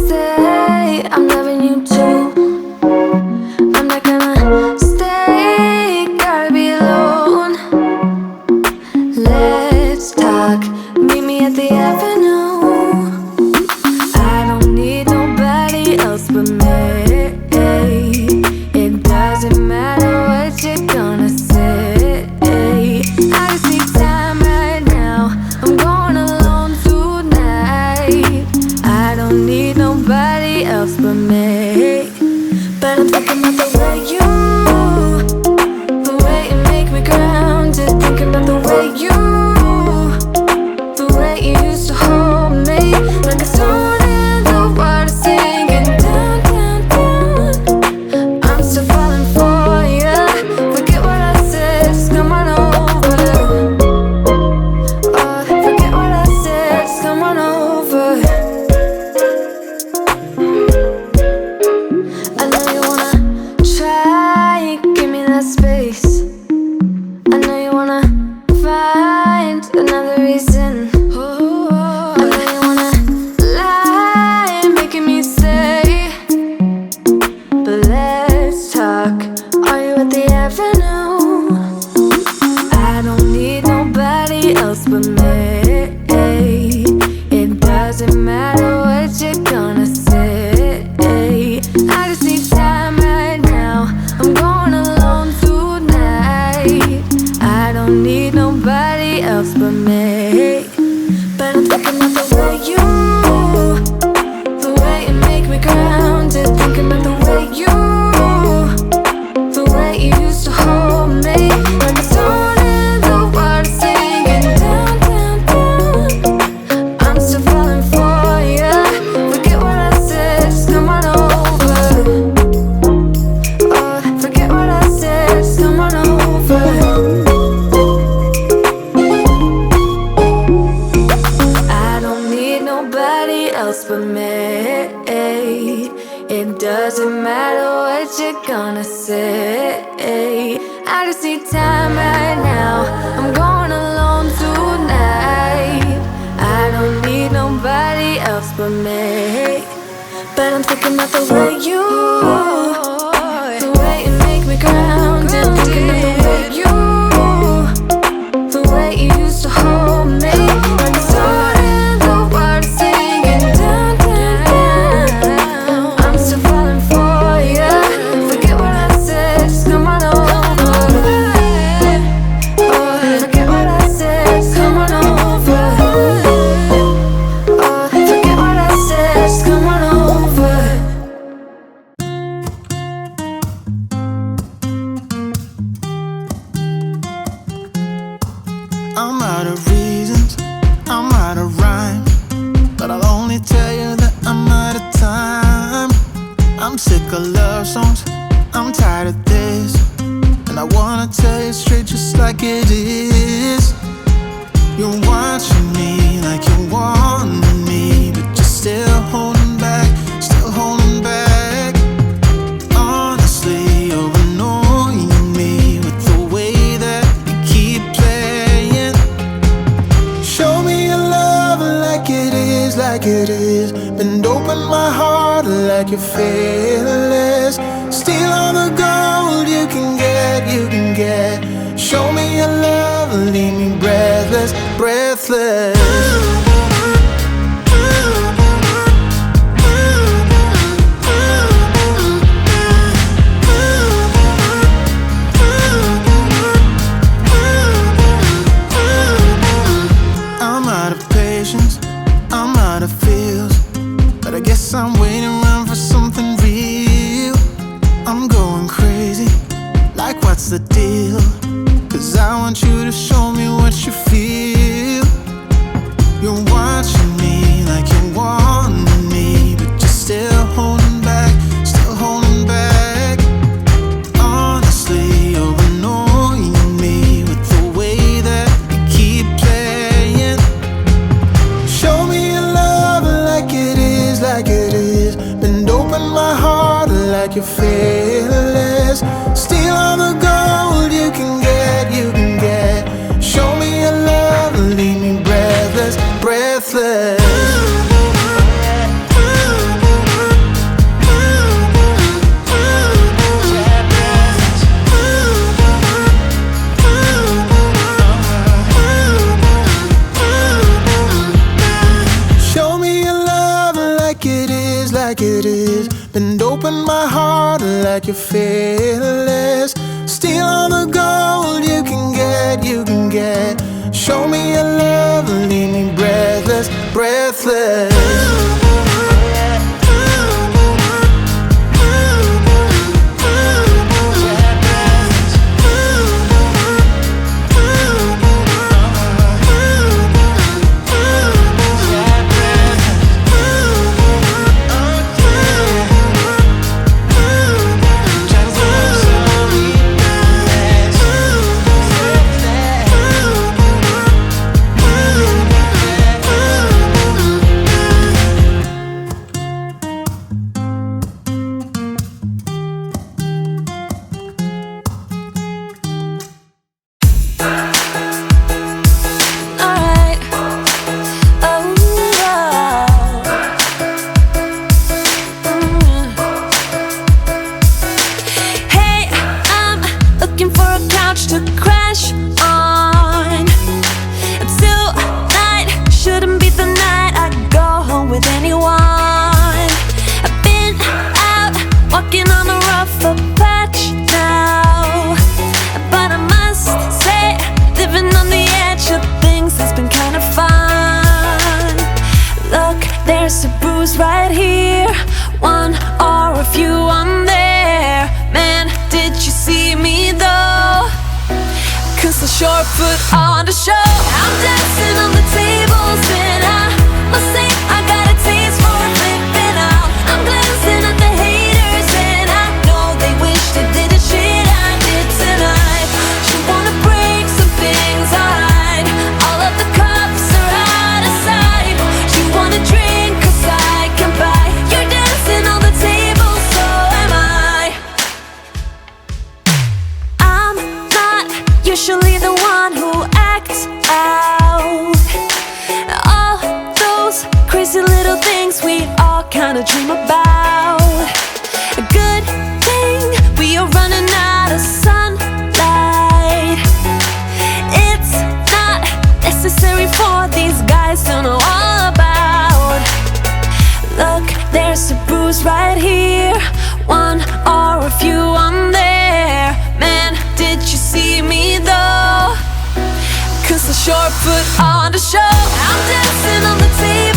say I'm loving you too. I'm not gonna stay, gotta be alone. Let's talk, meet me at the avenue. I don't need nobody else but me. It doesn't matter what you're gonna say. I just need time right now, I'm going alone tonight. I don't need nobody else but me. But I'm thinking about the way the way you make me grounded. Thinking about the way you used to hold me. Like a stone in the water, singing down, down, down. I'm still falling for ya. Forget what I said, just come on over. Oh, forget what I said, just come on over. I know you wanna try, give me that space. I know you wanna find another reason. I know you wanna lie, making me stay. But let's talk, are you at the avenue? I don't need nobody else but me. It doesn't matter what you're gonna say. I just need time right now, I'm going alone tonight. I don't need nobody else but me. But I'm thinking about the way you make me grounded. Thinking about the way you used to hold me. Like a stone in the water, singing down, down, down. I'm still falling for ya. Forget what I said, just come on over. Oh, forget what I said, just come on over. I don't need nobody else but me. It doesn't matter what you're gonna say. I just need time right now, I'm going alone tonight. I don't need nobody else but me. But I'm thinking about the way you make me grounded. Thinking about the way you used to hold me. Like a stone in the water, singing down, down, down. I'm still falling for ya. Forget what I said, just come on over. Oh, forget what I said, just come on over. Oh, forget what I said, just come on over. I'm out of reasons, I'm out of rhyme, but I'll only tell you that I'm out of time. I'm sick of love songs, I'm tired of this, and I wanna tell you straight just like it is. You're watching me like you want me, but you're still holding back, still holding back. Honestly, you're annoying me with the way that you keep playing. Show me your love like it is, like it is. Bend open my heart like you're fearless. Steal all the gold you can get, you can get. Show me your love, leave me breathless, breathless. I'm out of patience, I'm out of feels, but I guess I'm waiting around for something real. I'm going crazy, like what's the deal? 'Cause I want you to show me what you feel. You're watching me like you want me, but you're still holding back, still holding back. Honestly, you're annoying me with the way that you keep playing. Show me your love like it is, like it is. Bend open my heart like you're fearless. Steal all the gold you can get, you can get. Show me your love, leave me breathless, breathless. like it is. Bend open my heart like you're fearless. Steal all the gold you can get, you can get. Show me your love, leave me breathless, breathless. To crash on. Tonight shouldn't be the night I go home with anyone. I've been out walking on the rougher patch now, but I must say, living on the edge of things has been kind of fun. Look, there's a bruise right here, one or a few on there. Man, did you see me though? 'Cause I sure put on the show. I'm dancing on the tables and I must say I got a taste for flipping out. I'm glancing at the haters and I know they wish they did the shit I did tonight. You wanna break some things, alright. All of the cups are out of sight. You wanna drink 'cause I can buy. You're dancing on the tables, so am I. I'm not usually the one who acts out. All those crazy little things we all kind of dream about. A good thing we are running out of sunlight. It's not necessary for these guys to know all about. Look, there's a bruise right here, one or a few on there. Man, did you see me though? 'Cause I sure put on the show. I'm dancing on the table.